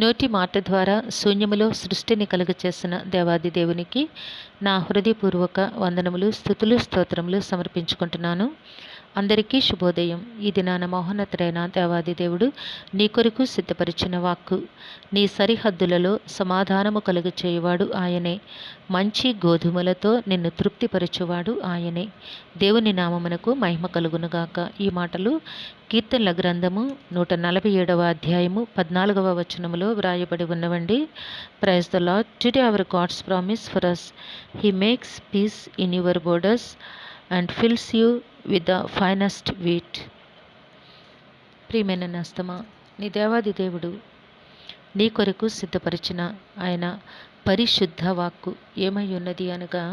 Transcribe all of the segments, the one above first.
నోటి మాట ద్వారా శూన్యములో సృష్టిని కలుగచేసిన దేవాది దేవునికి నా హృదయపూర్వక వందనములు, స్తుతులు, స్తోత్రములు సమర్పించుకుంటున్నాను. అందరికీ శుభోదయం. ఈ దినాన మహోన్నతుడైన దేవాది దేవుడు నీ కొరకు సిద్ధపరిచిన వాక్కు, నీ సరిహద్దులలో సమాధానము కలుగచేయువాడు ఆయనే. మంచి గోధుమలతో నిన్ను తృప్తిపరచువాడు ఆయనే. దేవుని నామమునకు మహిమ కలుగునుగాక. ఈ మాటలు కీర్తనల గ్రంథము 147వ అధ్యాయము 14వ వచనములో వ్రాయబడి ఉన్నవండి. Praise the Lord. Today our God's promise for us. He makes peace in your borders and fills you with the finest wheat. ప్రియమైన నేస్తమా, నీ దేవాది దేవుడు నీ కొరకు సిద్ధపరిచిన ఆయన పరిశుద్ధ వాక్కు ఏమై ఉన్నది అనగా,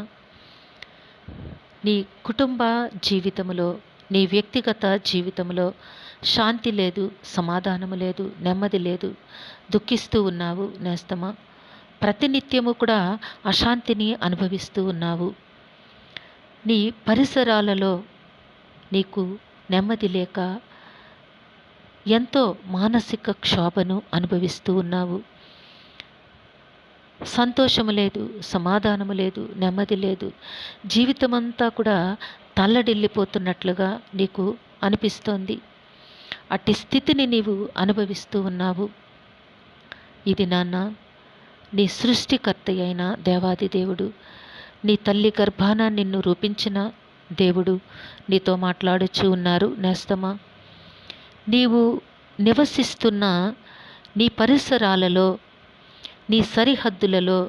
నీ కుటుంబ జీవితంలో, నీ వ్యక్తిగత జీవితంలో శాంతి లేదు, సమాధానము లేదు, నెమ్మది లేదు, దుఃఖిస్తూ ఉన్నావు నేస్తమా. ప్రతినిత్యము కూడా అశాంతిని అనుభవిస్తూ ఉన్నావు. నీ పరిసరాలలో నీకు నెమ్మది లేక ఎంతో మానసిక క్షోభను అనుభవిస్తూ ఉన్నావు. సంతోషము లేదు, సమాధానము లేదు, నెమ్మది లేదు. జీవితమంతా కూడా తల్లడిల్లిపోతున్నట్లుగా నీకు అనిపిస్తోంది. అట్టి స్థితిని నీవు అనుభవిస్తూ ఉన్నావు. ఇది నాన్న, నీ సృష్టికర్త అయిన దేవాది దేవుడు, నీ తల్లి గర్భాన నిన్ను రూపించిన దేవుడు నీతో మాట్లాడుచూ ఉన్నారు నేస్తమా. నీవు నివసిస్తున్న నీ పరిసరాలలో, నీ సరిహద్దులలో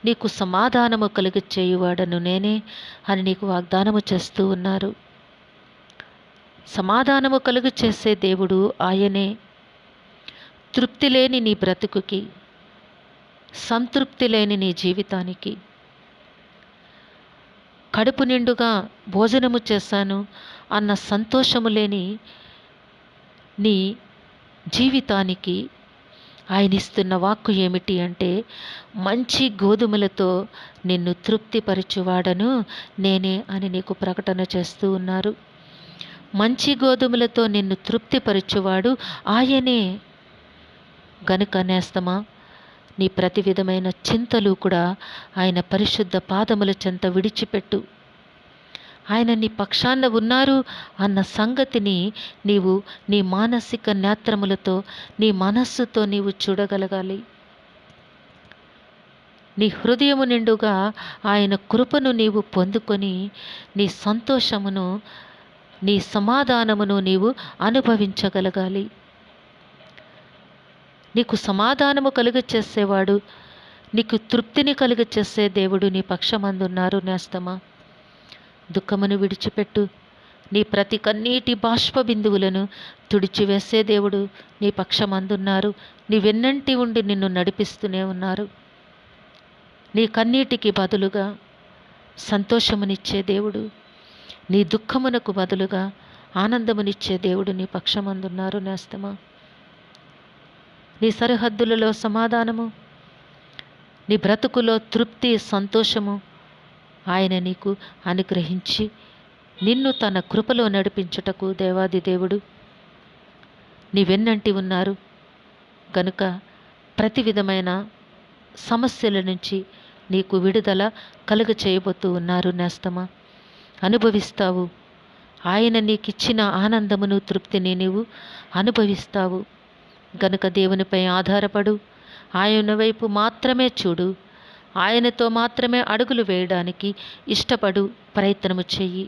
నీకు సమాధానము కలుగచేయువాడను నేనే అని నీకు వాగ్దానము చేస్తూ ఉన్నారు. సమాధానము కలుగు చేసే దేవుడు ఆయనే. తృప్తి లేని నీ బ్రతుకుకి, సంతృప్తి లేని నీ జీవితానికి, కడుపు నిండుగా భోజనము చేశాను అన్న సంతోషము లేని నీ జీవితానికి ఆయన ఇస్తున్న వాక్కు ఏమిటి అంటే, మంచి గోధుమలతో నిన్ను తృప్తిపరచువాడను నేనే అని నీకు ప్రకటన చేస్తూ ఉన్నారు. మంచి గోధుమలతో నిన్ను తృప్తిపరచువాడు ఆయనే. గనుక నేస్తమా, నీ ప్రతి విధమైన చింతలు కూడా ఆయన పరిశుద్ధ పాదముల చెంత విడిచిపెట్టు. ఆయన నీ పక్షాన ఉన్నారు అన్న సంగతిని నీవు నీ మానసిక నేత్రములతో, నీ మనస్సుతో నీవు చూడగలగాలి. నీ హృదయము నిండుగా ఆయన కృపను నీవు పొందుకొని నీ సంతోషమును, నీ సమాధానమును నీవు అనుభవించగలగాలి. నీకు సమాధానము కలుగచేసేవాడు, నీకు తృప్తిని కలుగచేసే దేవుడు నీ పక్షమందున్నారు నేస్తమా. దుఃఖమును విడిచిపెట్టు. నీ ప్రతి కన్నీటి బాష్ప బిందువులను తుడిచివేసే దేవుడు నీ పక్షమందున్నారు. నీ వెన్నంటి ఉండి నిన్ను నడిపిస్తూనే ఉన్నారు. నీ కన్నీటికి బదులుగా సంతోషమునిచ్చే దేవుడు, నీ దుఃఖమునకు బదులుగా ఆనందమునిచ్చే దేవుడు నీ పక్షమందున్నారు నేస్తమా. నీ సరిహద్దులలో సమాధానము, నీ బ్రతుకులో తృప్తి, సంతోషము ఆయన నీకు అనుగ్రహించి నిన్ను తన కృపలో నడిపించుటకు దేవాది దేవుడు నీ వెన్నంటి ఉన్నారు. గనుక ప్రతి విధమైన సమస్యల నుంచి నీకు విడుదల కలుగ చేయబోతూ ఉన్నారు నేస్తమా. అనుభవిస్తావు. ఆయన నీకిచ్చిన ఆనందమును, తృప్తిని నీవు అనుభవిస్తావు. గనుక దేవునిపై ఆధారపడు. ఆయన వైపు మాత్రమే చూడు. ఆయనతో మాత్రమే అడుగులు వేయడానికి ఇష్టపడు, ప్రయత్నము చెయ్యి.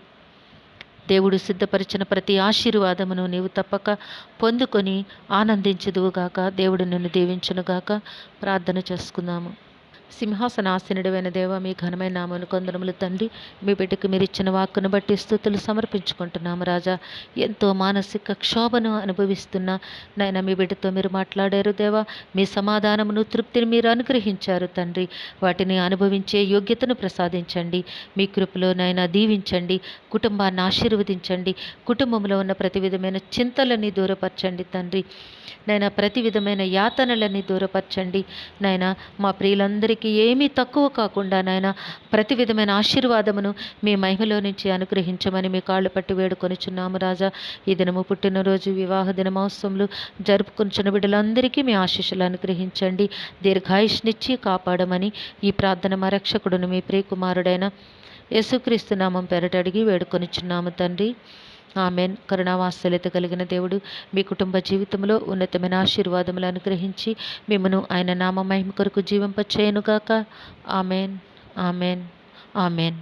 దేవుడు సిద్ధపరిచిన ప్రతి ఆశీర్వాదమును నీవు తప్పక పొందుకొని ఆనందించుదువుగాక. దేవుడు నిన్ను దీవించునుగాక. ప్రార్థన చేసుకుందాము. సింహాసనాసనుడైన దేవ, మీ ఘనమైన నామమును కొందరములు తండ్రి, మీ బిడ్డకు మీరు ఇచ్చిన వాక్కును బట్టి స్తుతులు సమర్పించుకుంటున్నాము రాజా. ఎంతో మానసిక క్షోభను అనుభవిస్తున్న నాయన మీ బిడ్డతో మీరు మాట్లాడారు దేవా. మీ సమాధానమును, తృప్తిని మీరు అనుగ్రహించారు తండ్రి. వాటిని అనుభవించే యోగ్యతను ప్రసాదించండి. మీ కృపలో నాయన దీవించండి. కుటుంబాన్ని ఆశీర్వదించండి. కుటుంబంలో ఉన్న ప్రతి విధమైన చింతలని దూరపరచండి తండ్రి. నాయన ప్రతి విధమైన యాతనలని దూరపరచండి. నాయన మా ప్రియులందరికీ ఎవరికి ఏమీ తక్కువ కాకుండా నాయన ప్రతి విధమైన ఆశీర్వాదమును మీ మహిమలో నుంచి అనుగ్రహించమని మీ కాళ్ళు పట్టి వేడుకొనిచున్నాము రాజా. ఈ దినము పుట్టినరోజు, వివాహ దినమోత్సవములు జరుపుకొనిచున్న బిడ్డలందరికీ మీ ఆశీస్సులు అనుగ్రహించండి. దీర్ఘాయుష్నిచ్చి కాపాడమని ఈ ప్రార్థన మా రక్షకుడును మీ ప్రియకుమారుడైన యేసుక్రీస్తు నామం పేరట అడిగి వేడుకొనిచున్నాము తండ్రి. ఆమెన్. కరుణావాత్సల్యత కలిగిన దేవుడు మీ కుటుంబ జీవితంలో ఉన్నతమైన ఆశీర్వాదములు అనుగ్రహించి మిమ్మను ఆయన నామ మహిమ కొరకు జీవింపచేయునుగాక. Amen, amen, amen.